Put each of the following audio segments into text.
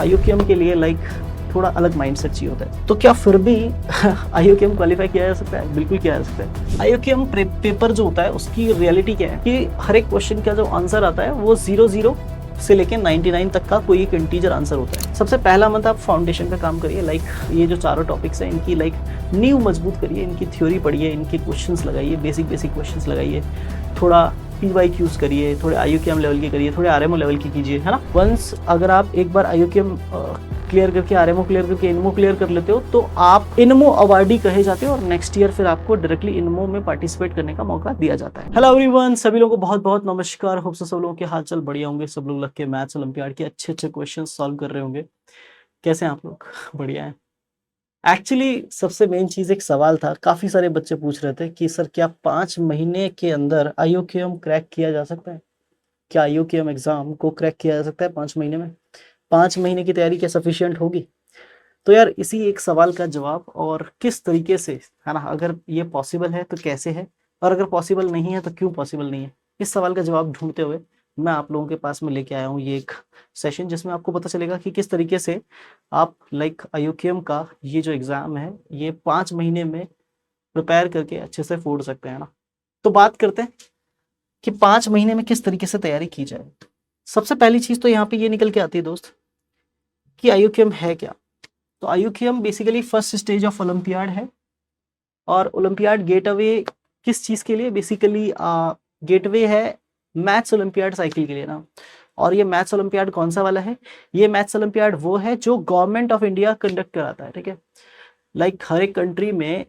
IUCM के लिए थोड़ा अलग माइंडसेट चाहिए होता है। तो क्या फिर भी IUCM क्वालिफाई किया जा सकता है? बिल्कुल किया जा सकता है। IUCM पेपर जो होता है उसकी रियलिटी क्या है कि हर एक क्वेश्चन का जो आंसर आता है वो 00 से लेके 99 तक का कोई एक इंटीजर आंसर होता है। सबसे पहला मंथ आप फाउंडेशन का काम करिए, ये जो चारों टॉपिक्स हैं इनकी नींव मजबूत करिए, इनकी थ्योरी पढ़िए, इनके क्वेश्चंस लगाइए, बेसिक क्वेश्चंस लगाइए, थोड़ा PYQs करिए, थोड़े IUCM लेवल के करिए, थोड़े RMO लेवल के कीजिए, है ना। वंस अगर आप एक बार IUCM क्लियर करके, RMO क्लियर करके, इनमो क्लियर कर लेते हो तो आप इनमो अवार्डी कहे जाते हो और नेक्स्ट ईयर फिर आपको डायरेक्टली इनमो में पार्टिसिपेट करने का मौका दिया जाता है। हेलो एवरीवन, सभी लोगों को बहुत बहुत नमस्कार। होप सो सब लोगों के हाल चाल बढ़िया होंगे, सब लोग लग के मैथ्स ओलंपियाड के अच्छे क्वेश्चन सॉल्व कर रहे होंगे। कैसे हैं आप लोग? बढ़िया है। एक्चुअली सबसे मेन चीज एक सवाल था, काफी सारे बच्चे पूछ रहे थे कि सर क्या 5 महीने के अंदर IUCM क्रैक किया जा सकता है? क्या IUCM एग्जाम को क्रैक किया जा सकता है 5 महीने में? 5 महीने की तैयारी क्या सफिशिएंट होगी? तो यार इसी एक सवाल का जवाब और किस तरीके से, है ना, अगर ये पॉसिबल है तो कैसे है, और अगर पॉसिबल नहीं है तो क्यों पॉसिबल नहीं है, इस सवाल का जवाब ढूंढते हुए मैं आप लोगों के पास में लेके आया हूँ ये एक सेशन, जिसमें आपको पता चलेगा कि किस तरीके से आप IUCM का ये जो एग्जाम है ये 5 महीने में प्रिपेयर करके अच्छे से फोड़ सकते हैं ना। तो बात करते हैं कि 5 महीने में किस तरीके से तैयारी की जाए। सबसे पहली चीज तो यहाँ पे ये निकल के आती है दोस्त कि IUCM है क्या। तो IUCM basically first stage of olympiad है, और ओलंपियाड गेटवे किस चीज के लिए? बेसिकली गेटवे है मैथ्स ओलंपियाड साइकिल के लिए ना। और ये मैथ्स ओलंपियाड कौन सा वाला है? ये मैथ्स ओलंपियाड वो है जो गवर्नमेंट ऑफ इंडिया कंडक्ट कराता है, ठीक है। हर एक कंट्री में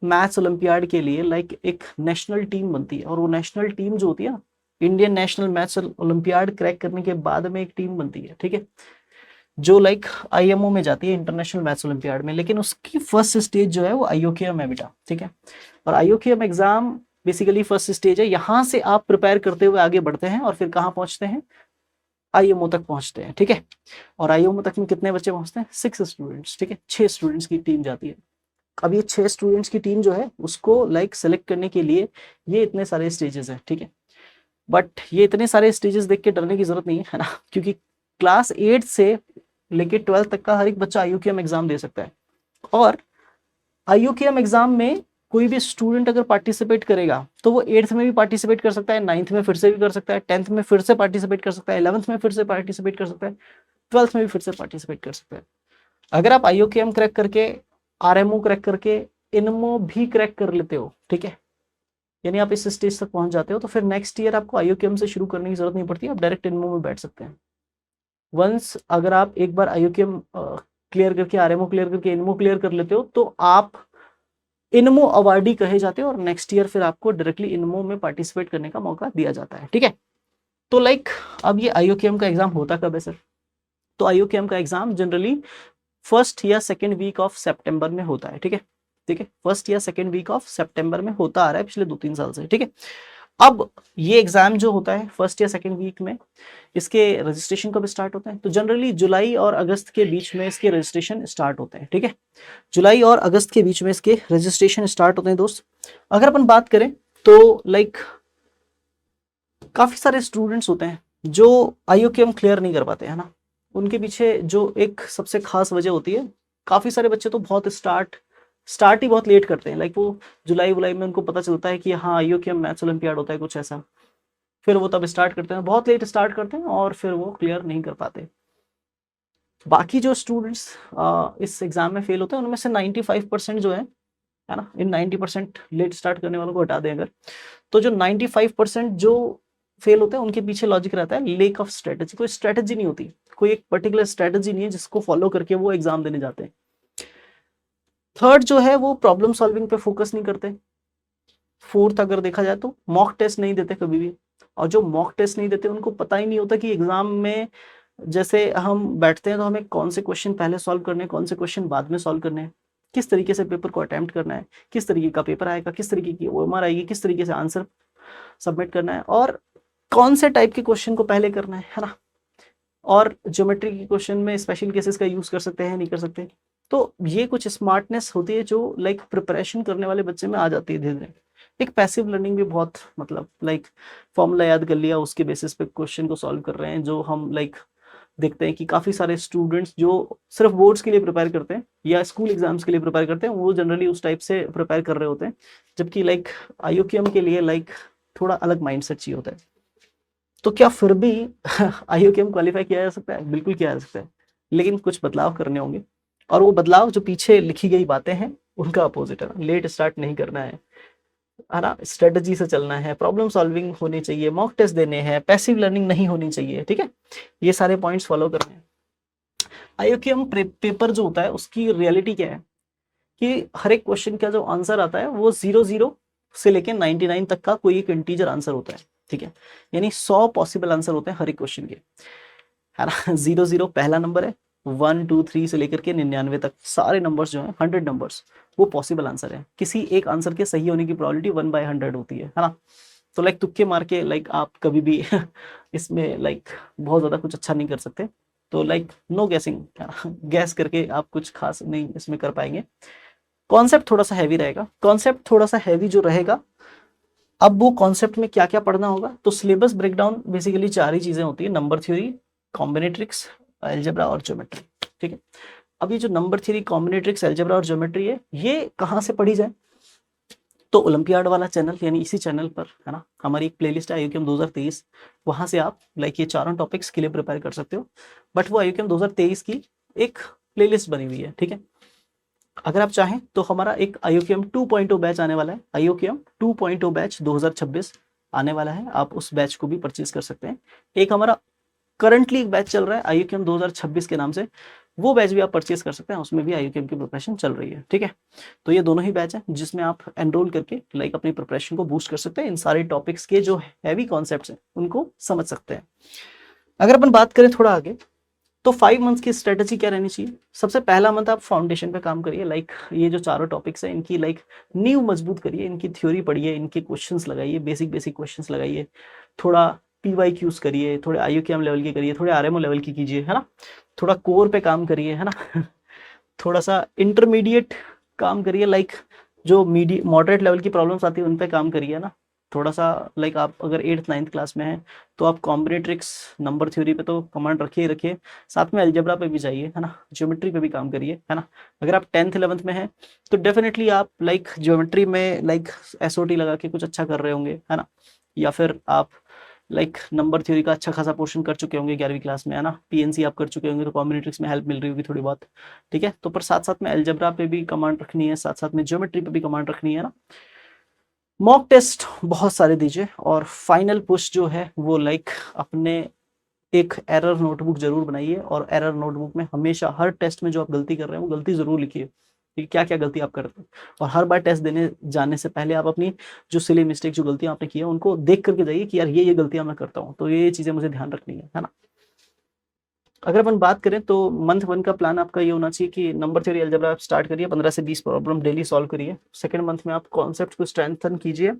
मैथ्स ओलंपियाड के लिए एक नेशनल टीम बनती है, और वो नेशनल टीम जो होती है ना, Indian national maths olympiad crack करने के बाद में एक टीम बनती है, ठीक है, जो IMO में जाती है, इंटरनेशनल मैथ्स ओलंपियाड में। लेकिन उसकी फर्स्ट स्टेज जो है वो IUCM है बेटा, ठीक है। और IUCM exam basically first stage है, यहाँ से आप प्रिपेयर करते हुए आगे बढ़ते हैं और फिर कहाँ पहुंचते हैं? IMO तक पहुंचते हैं, ठीक है। और IMO तक में कितने बच्चे पहुंचते हैं? 6 स्टूडेंट्स, ठीक है, 6 स्टूडेंट्स की टीम जाती है। अब ये 6 स्टूडेंट्स की टीम जो है उसको सेलेक्ट करने के लिए ये इतने सारे स्टेजेस हैं, ठीक है। बट ये इतने सारे स्टेजेस देख के डरने की जरूरत नहीं है ना, क्योंकि क्लास 8 से लेके 12 तक का हर एक बच्चा IUCM एग्जाम दे सकता है। और IUCM एग्जाम में कोई भी स्टूडेंट अगर पार्टिसिपेट करेगा तो वो 8th में भी पार्टिसिपेट कर सकता है, 9th में फिर से भी कर सकता है, 10th में फिर से पार्टिसिपेट कर सकता है, 11th में फिर से पार्टिसिपेट कर सकता है, 12th में भी फिर से पार्टिसिपेट कर सकता है। अगर आप IUCM क्रैक करके, RMO क्रैक करके, इनमो भी क्रैक कर लेते हो, ठीक है, यानी आप इस स्टेज तक पहुंच जाते हो, तो फिर नेक्स्ट ईयर आपको IUCM से शुरू करने की जरूरत नहीं पड़ती, आप डायरेक्ट इनमो में बैठ सकते हैं। वंस अगर आप एक बार IUCM क्लियर करके, RMO क्लियर करके, इनमो क्लियर कर लेते हो तो आप इनमो अवार्डी कहे जाते हो, और नेक्स्ट ईयर फिर आपको डायरेक्टली इनमो में पार्टिसिपेट करने का मौका दिया जाता है, ठीक है। तो अब ये IUCM का एग्जाम होता कब है सर? तो IUCM का एग्जाम जनरली फर्स्ट या सेकेंड वीक ऑफ सितंबर में होता है, ठीक है, ठीक है, फर्स्ट या सेकेंड वीक ऑफ सितंबर में होता आ रहा है पिछले 2-3 साल से, ठीक है। अब ये एग्जाम जो होता है फर्स्ट या सेकेंड वीक में, इसके रजिस्ट्रेशन कब स्टार्ट होते हैं? तो जनरली जुलाई और अगस्त के बीच में इसके रजिस्ट्रेशन स्टार्ट होते हैं, ठीक है, जुलाई और अगस्त के बीच में इसके रजिस्ट्रेशन स्टार्ट होते हैं दोस्त। अगर अपन बात करें तो काफी सारे स्टूडेंट्स होते हैं जो IUCM क्लियर नहीं कर पाते, है ना। उनके पीछे जो एक सबसे खास वजह होती है, काफी सारे बच्चे तो बहुत स्टार्ट ही बहुत लेट करते हैं, वो जुलाई वुलाई में उनको पता चलता है कि हाँ IUCM मैथ्स ओलंपियाड होता है कुछ ऐसा, फिर वो तब स्टार्ट करते हैं, बहुत लेट स्टार्ट करते हैं और फिर वो क्लियर नहीं कर पाते। बाकी जो स्टूडेंट्स इस एग्जाम में फेल होते हैं उनमें से 95% जो है ना, इन 90% लेट स्टार्ट करने वालों को हटा दें अगर, तो जो 95% जो फेल होते हैं उनके पीछे लॉजिक रहता है लेक ऑफ स्ट्रेटेजी। कोई स्ट्रेटेजी नहीं होती, कोई एक पर्टिकुलर स्ट्रेटेजी नहीं है जिसको फॉलो करके वो एग्जाम देने जाते हैं। थर्ड जो है वो प्रॉब्लम सॉल्विंग पे फोकस नहीं करते। फोर्थ अगर देखा जाए तो मॉक टेस्ट नहीं देते कभी भी, और जो मॉक टेस्ट नहीं देते उनको पता ही नहीं होता कि एग्जाम में जैसे हम बैठते हैं तो हमें कौन से क्वेश्चन पहले सॉल्व करने हैं, कौन से क्वेश्चन बाद में सॉल्व करने हैं, किस तरीके से पेपर को अटेम्प्ट करना है, किस तरीके का पेपर आएगा, किस तरीके की OMR आएगी, किस तरीके से आंसर सबमिट करना है, और कौन से टाइप के क्वेश्चन को पहले करना है ना। और ज्योमेट्री के क्वेश्चन में स्पेशल केसेस का यूज कर सकते हैं, नहीं कर सकते। तो ये कुछ स्मार्टनेस होती है जो प्रिपरेशन करने वाले बच्चे में आ जाती है धीरे धीरे। एक पैसिव लर्निंग भी बहुत फॉर्मूला याद कर लिया, उसके बेसिस पे क्वेश्चन को सॉल्व कर रहे हैं, जो हम देखते हैं कि काफ़ी सारे स्टूडेंट्स जो सिर्फ बोर्ड्स के लिए प्रिपेयर करते हैं या स्कूल एग्जाम्स के लिए प्रिपेयर करते हैं, वो जनरली उस टाइप से प्रिपेयर कर रहे होते हैं, जबकि लाइक IUCM के लिए लाइक थोड़ा अलग माइंडसेट चाहिए होता है। तो क्या फिर भी IUCM क्वालिफाई किया जा सकता है? बिल्कुल किया जा सकता है, लेकिन कुछ बदलाव करने होंगे, और वो बदलाव जो पीछे लिखी गई बातें हैं उनका अपोजिट है। लेट स्टार्ट नहीं करना है ना, स्ट्रेटजी से चलना है, प्रॉब्लम सॉल्विंग होनी चाहिए, मॉक टेस्ट देने हैं, पैसिव लर्निंग नहीं होनी चाहिए, ठीक है, ये सारे पॉइंट्स फॉलो करने हैं। IUCM पेपर जो होता है उसकी रियलिटी क्या है कि हर एक क्वेश्चन का जो आंसर आता है वो 00 से लेके 99 तक का कोई एक इंटीजर आंसर होता है, ठीक है, यानी 100 पॉसिबल आंसर होते हैं हर एक क्वेश्चन के, है ना। 00 पहला नंबर है, 1 2 3 से लेकर के 99 तक सारे नंबर्स जो हैं 100 नंबर्स वो पॉसिबल आंसर है। किसी एक आंसर के सही होने की प्रोबेबिलिटी 1/100 होती है ना। तो लाइक तुक्के मार के लाइक आप कभी भी इसमें लाइक बहुत ज़्यादा कुछ अच्छा नहीं कर सकते। तो लाइक नो गैसिंग, गैस करके आप कुछ खास नहीं इसमें कर पाएंगे। कॉन्सेप्ट थोड़ा सा हैवी रहेगा, कॉन्सेप्ट थोड़ा सा हैवी जो रहेगा, अब वो कॉन्सेप्ट में क्या क्या पढ़ना होगा, तो सिलेबस ब्रेकडाउन बेसिकली 4 ही चीजें होती है, नंबर थ्योरी, कॉम्बिनेट्रिक्स, अलजेब्रा और ज्योमेट्री, ठीक है। अब ये जो नंबर थ्योरी, कॉम्बिनेट्रिक्स, अलजेब्रा और ज्योमेट्री है, ये कहाँ से पढ़ी जाए, तो ओलंपियाड वाला चैनल, यानी इसी चैनल पर, है ना, हमारी एक प्लेलिस्ट है IUCM 2023, वहां से आप लाइक ये चारों टॉपिक्स के लिए प्रिपेयर कर सकते हो, बट वो IUCM 2023 की एक प्लेलिस्ट बनी हुई है, ठीक है। अगर आप चाहें तो हमारा एक IUCM 2.0 बैच आने वाला है, IUCM 2.0 बैच 2026 आने वाला है, आप उस बैच को भी परचेज कर सकते हैं। एक हमारा करंटली एक बैच चल रहा है IUCM 2026 के नाम से, वो बैच भी आप परचेज कर सकते हैं, उसमें भी IUCM की प्रिपरेशन चल रही है, ठीक है। तो ये दोनों ही बैच है जिसमें आप एनरोल करके लाइक अपनी प्रिपरेशन को बूस्ट कर सकते हैं, इन सारे टॉपिक्स के जो हैवी कॉन्सेप्ट्स हैं उनको समझ सकते हैं। अगर अपन बात करें थोड़ा आगे, तो 5 मंथ्स की स्ट्रेटेजी क्या रहनी चाहिए। सबसे पहला मंथ आप फाउंडेशन पे काम करिए, लाइक ये जो चारों टॉपिक्स हैं इनकी लाइक नींव मजबूत करिए, इनकी थ्योरी पढ़िए, इनके क्वेश्चंस लगाइए, बेसिक बेसिक क्वेश्चंस लगाइए, थोड़ा PYQs करिए, थोड़े IUCM लेवल के करिए, थोड़े RMO लेवल की कीजिए, है ना, थोड़ा कोर पे काम करिए, है ना थोड़ा सा इंटरमीडिएट काम करिए, लाइक जो मॉडरेट लेवल की प्रॉब्लम्स आती है उन पे काम करिए ना, थोड़ा सा लाइक आप अगर 8th-9th क्लास में हैं तो आप कॉम्बिनेट्रिक्स, नंबर थ्योरी पे तो कमांड रखिए ही रखिए, साथ में अलजेब्रा पे भी जाइए, है ना, ज्योमेट्री पे भी काम करिए, है ना। अगर आप 10th-11th में हैं तो डेफिनेटली आप लाइक ज्योमेट्री में लाइक SOT लगा के कुछ अच्छा कर रहे होंगे, है ना, या फिर आप लाइक नंबर थ्योरी का अच्छा खासा पोर्शन कर चुके होंगे 11वीं क्लास में, है ना, PNC आप कर चुके होंगे तो कॉम्बिनेट्रिक्स में हेल्प मिल रही होगी थोड़ी बहुत, ठीक है। तो पर साथ साथ में अलजेब्रा पे भी कमांड रखनी है, साथ साथ में ज्योमेट्री पे भी कमांड रखनी है ना। मॉक टेस्ट बहुत सारे दीजिए, और फाइनल पुश जो है वो लाइक अपने एक एरर नोटबुक जरूर बनाइए, और एरर नोटबुक में हमेशा हर टेस्ट में जो आप गलती कर रहे हैं वो गलती जरूर लिखिए कि क्या क्या गलती आप करते हैं, और हर बार टेस्ट देने जाने से पहले आप अपनी जो सिली मिस्टेक, जो गलतियां आपने की है उनको देख करके जाइए कि यार ये गलतियां मैं करता हूँ, तो ये चीजें मुझे ध्यान रखनी है ना। अगर अपन बात करें तो मंथ 1 का प्लान आपका ये होना चाहिए कि नंबर थ्योरी, अलजेब्रा आप स्टार्ट करिए, 15 से 20 प्रॉब्लम डेली सॉल्व करिए। सेकंड मंथ में आप कॉन्सेप्ट को स्ट्रेंथन कीजिए,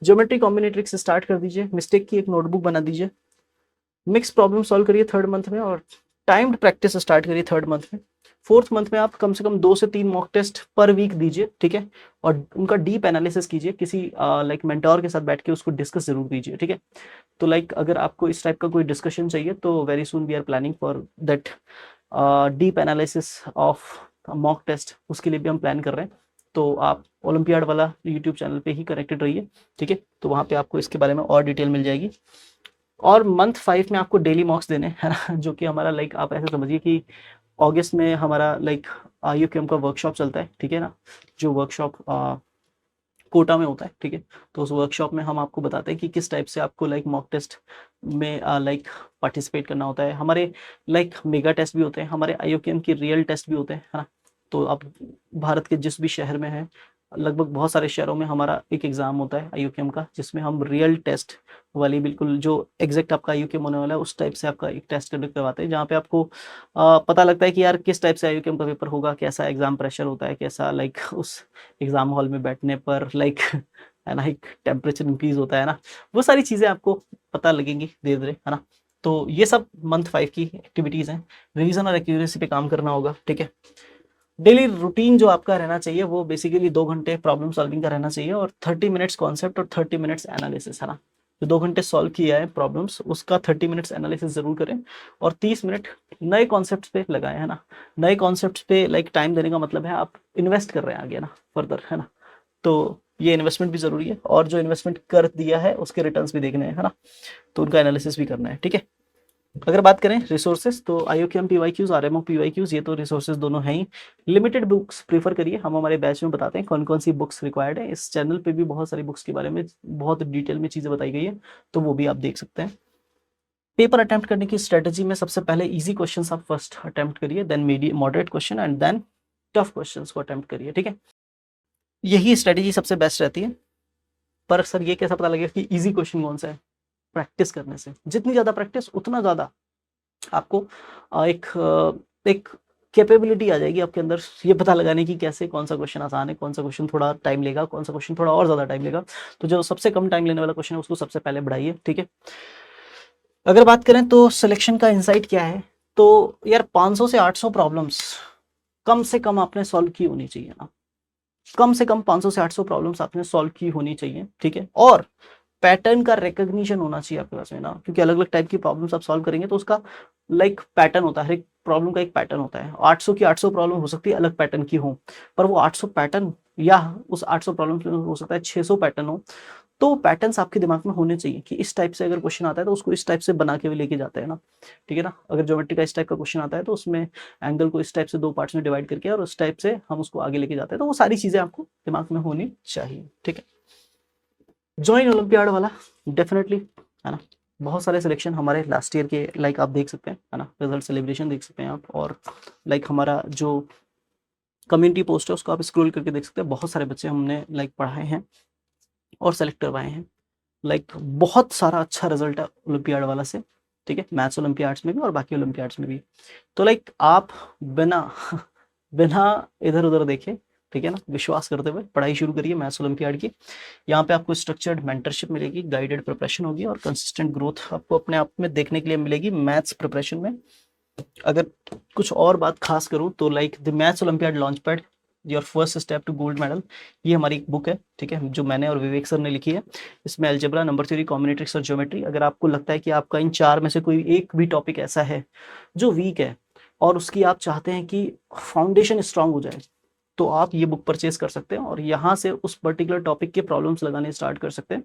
ज्योमेट्री कॉम्बिनेट्रिक्स से स्टार्ट कर दीजिए, मिस्टेक की एक नोटबुक बना दीजिए, मिक्स प्रॉब्लम सॉल्व करिए थर्ड मंथ में, और टाइम्ड प्रैक्टिस स्टार्ट करिए थर्ड मंथ में। फोर्थ मंथ में आप कम से कम 2 से 3 मॉक टेस्ट पर वीक दीजिए, ठीक है, और उनका डीप एनालिसिस कीजिए, किसी लाइक मेंटोर के साथ बैठ के उसको डिस्कस जरूर कीजिए, ठीक है। तो लाइक अगर आपको इस टाइप का कोई डिस्कशन चाहिए तो very soon we are planning for that deep analysis of mock test, उसके लिए भी हम प्लान कर रहे हैं। तो आप ओलंपियाड वाला यूट्यूब चैनल पे ही कनेक्टेड रहिए, ठीक है, तो वहाँ पे आपको इसके बारे में और डिटेल मिल जाएगी। और मंथ 5 में आपको डेली मॉक्स देने, है ना, जो कि हमारा लाइक आप ऐसे समझिए कि अगस्त में हमारा लाइक IUCM का वर्कशॉप चलता है, ठीक है ना, जो वर्कशॉप कोटा में होता है, ठीक है। तो उस वर्कशॉप में हम आपको बताते हैं कि किस टाइप से आपको लाइक मॉक टेस्ट में लाइक पार्टिसिपेट करना होता है। हमारे लाइक मेगा टेस्ट भी होते हैं, हमारे IUCM की रियल टेस्ट भी होते हैं, है ना। तो आप भारत के जिस भी शहर में हैं, लगभग बहुत सारे शहरों में हमारा एक एग्जाम होता है IUCM का, जिसमें हम रियल टेस्ट वाली बिल्कुल जो एग्जैक्ट आपका IUCM होने वाला है उस टाइप से आपका एक टेस्ट कंडक्ट करवाते हैं, जहाँ पे आपको पता लगता है कि यार किस टाइप से IUCM का पेपर होगा, कैसा एग्जाम प्रेशर होता है, कैसा लाइक उस एग्जाम हॉल में बैठने पर लाइक है ना एक टेम्परेचर इंक्रीज होता है ना, वो सारी चीज़ें आपको पता लगेंगी धीरे धीरे, है ना। तो ये सब मंथ 5 की एक्टिविटीज़ हैं, रिवीजन और एक्यूरेसी पे काम करना होगा, ठीक है। डेली रूटीन जो आपका रहना चाहिए वो बेसिकली 2 घंटे प्रॉब्लम सॉल्विंग का रहना चाहिए, और 30 मिनट्स कॉन्सेप्ट और 30 मिनट्स एनालिसिस, है ना। जो 2 घंटे सॉल्व किया है प्रॉब्लम्स, उसका 30 मिनट्स एनालिसिस जरूर करें और 30 मिनट नए कॉन्सेप्ट्स पे लगाए, है ना। नए कॉन्सेप्ट्स पे लाइक टाइम देने का मतलब है आप इन्वेस्ट कर रहे हैं आगे ना फर्दर, है ना। तो ये इन्वेस्टमेंट भी जरूरी है, और जो इन्वेस्टमेंट कर दिया है उसके रिटर्न्स भी देखने हैं, है ना, तो उनका एनालिसिस भी करना है, ठीक है। अगर बात करें रिसोर्सेज, तो IOQM PYQs, RMO PYQs, ये तो रिसोर्सेज दोनों हैं ही। लिमिटेड बुक्स प्रीफर करिए, हम हमारे बैच में बताते हैं कौन कौन सी बुक्स रिक्वायर्ड है। इस चैनल पे भी बहुत सारी बुक्स के बारे में बहुत डिटेल में चीज़ें बताई गई है, तो वो भी आप देख सकते हैं। पेपर अटेम्प्ट करने की स्ट्रेटेजी में सबसे पहले इजी क्वेश्चंस आप फर्स्ट अटेम्प्ट करिए, then medium moderate question and then tough questions को अटेम्प्ट करिए, ठीक है। यही स्ट्रेटेजी सबसे बेस्ट रहती है। पर सर ये कैसा पता लगेगा कि इजी क्वेश्चन कौन सा है? प्रैक्टिस करने से, जितनी ज़्यादा प्रैक्टिस उतना ज़्यादा आपको एक कैपेबिलिटी आ जाएगी आपके अंदर, ये पता लगाने की कैसे कौन सा क्वेश्चन आसान है, कौन सा क्वेश्चन थोड़ा टाइम लेगा, कौन सा क्वेश्चन थोड़ा और ज़्यादा टाइम लेगा। तो जो सबसे कम टाइम लेने वाला क्वेश्चन है उसको सबसे पहले बढ़ाइए, ठीक है। अगर बात करें तो सिलेक्शन का इंसाइट क्या है, तो यार 500 से 800 प्रॉब्लम्स कम से कम आपने सॉल्व की होनी चाहिए ना। कम से कम 500 से 800 प्रॉब्लम्स आपने सॉल्व की होनी चाहिए, ठीक है। और पैटर्न का रिकॉग्निशन होना चाहिए आपके पास में ना, क्योंकि अलग अलग टाइप की प्रॉब्लम्स आप सॉल्व करेंगे तो उसका लाइक पैटर्न होता है, हर एक प्रॉब्लम का एक पैटर्न होता है। 800 की 800 प्रॉब्लम हो सकती है अलग पैटर्न की हो, पर वो 800 पैटर्न या उस 800 प्रॉब्लम में हो सकता है 600 पैटर्न हो। तो पैटर्न्स आपके दिमाग में होने चाहिए कि इस टाइप से अगर क्वेश्चन आता है तो उसको इस टाइप से बना के भी लेके जाते हैं ना, ठीक है ना। अगर ज्योमेट्री का इस टाइप का क्वेश्चन आता है तो उसमें एंगल को इस टाइप से 2 पार्ट्स में डिवाइड करके और उस टाइप से हम उसको आगे लेके जाते हैं, तो वो सारी चीजें आपको दिमाग में होनी चाहिए, ठीक है। ज्वाइन ओलंपियाड वाला डेफिनेटली, है ना। बहुत सारे सिलेक्शन हमारे लास्ट ईयर के लाइक आप देख सकते हैं, है ना, रिजल्ट सेलिब्रेशन देख सकते हैं आप, और लाइक हमारा जो कम्युनिटी पोस्ट है उसको आप स्क्रॉल करके देख सकते हैं। बहुत सारे बच्चे हमने लाइक पढ़ाए हैं और सेलेक्ट करवाए हैं, लाइक बहुत सारा अच्छा रिजल्ट है ओलंपियाड वाला से, ठीक है, मैथ्स ओलंपियाड्स में भी और बाकी ओलंपियाड्स में भी। तो लाइक आप बिना बिना इधर उधर देखे, ठीक है ना, विश्वास करते हुए पढ़ाई शुरू करिए मैथ्स ओलंपियाड की। यहाँ पे आपको स्ट्रक्चर्ड मेंटरशिप मिलेगी, गाइडेड प्रिपरेशन होगी और कंसिस्टेंट ग्रोथ आपको अपने आप में देखने के लिए मिलेगी मैथ्स प्रिपरेशन में। अगर कुछ और बात खास करूँ तो like the maths olympiad launch pad, your first step to gold medal, ये हमारी एक बुक है, ठीक है, जो मैंने और विवेक सर ने लिखी है। इसमें अलजेब्रा, नंबर थ्योरी, कॉम्बिनेट्रिक्स और ज्योमेट्री, अगर आपको लगता है कि आपका इन 4 में से कोई एक भी टॉपिक ऐसा है जो वीक है और उसकी आप चाहते हैं कि फाउंडेशन स्ट्रांग हो जाए, तो आप ये बुक परचेज कर सकते हैं और यहाँ से उस पर्टिकुलर टॉपिक के प्रॉब्लम्स लगाने स्टार्ट कर सकते हैं।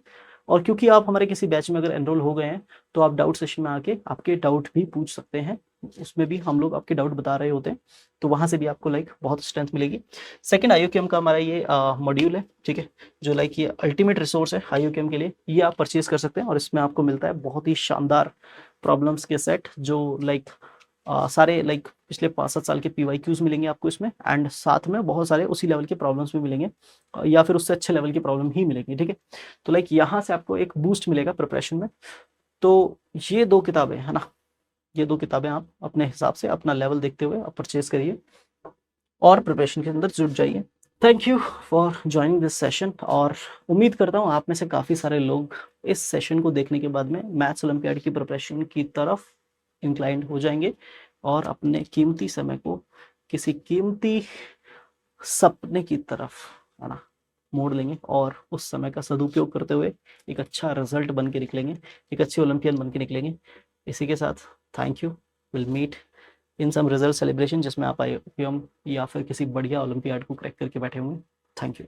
और क्योंकि आप हमारे किसी बैच में अगर एनरोल हो गए हैं तो आप डाउट सेशन में आके आपके डाउट भी पूछ सकते हैं, उसमें भी हम लोग आपके डाउट बता रहे होते हैं, तो वहाँ से भी आपको लाइक बहुत स्ट्रेंथ मिलेगी। सेकंड IOQM का हमारा ये मॉड्यूल है, ठीक है, जो लाइक ये अल्टीमेट रिसोर्स है IOQM के लिए, ये आप परचेज कर सकते हैं और इसमें आपको मिलता है बहुत ही शानदार प्रॉब्लम्स के सेट, जो लाइक सारे लाइक पिछले 5-7 साल के PYQs मिलेंगे आपको इसमें, एंड साथ में बहुत सारे उसी लेवल के प्रॉब्लम्स भी मिलेंगे, या फिर उससे अच्छे लेवल के प्रॉब्लम ही मिलेंगे, ठीक है। तो लाइक यहाँ से आपको एक बूस्ट मिलेगा प्रिपरेशन में। तो ये 2 किताबें, है ना, ये 2 किताबें आप अपने हिसाब से अपना लेवल देखते हुए आप परचेज करिए और प्रिपरेशन के अंदर जुट जाइए। Thank you for joining this session, और उम्मीद करता हूँ आप में से काफ़ी सारे लोग इस सेशन को देखने के बाद में मैथ्स ओलंपियाड की प्रिपरेशन की तरफ इंक्लाइंड हो जाएंगे और अपने कीमती समय को किसी कीमती सपने की तरफ, है ना, मोड़ लेंगे और उस समय का सदुपयोग करते हुए एक अच्छा रिजल्ट बन के निकलेंगे, एक अच्छे ओलंपियन बन के निकलेंगे। इसी के साथ thank you, will meet in some result celebration जिसमें आप IOQM या फिर किसी बढ़िया ओलंपियाड को क्रैक करके बैठे होंगे। Thank you.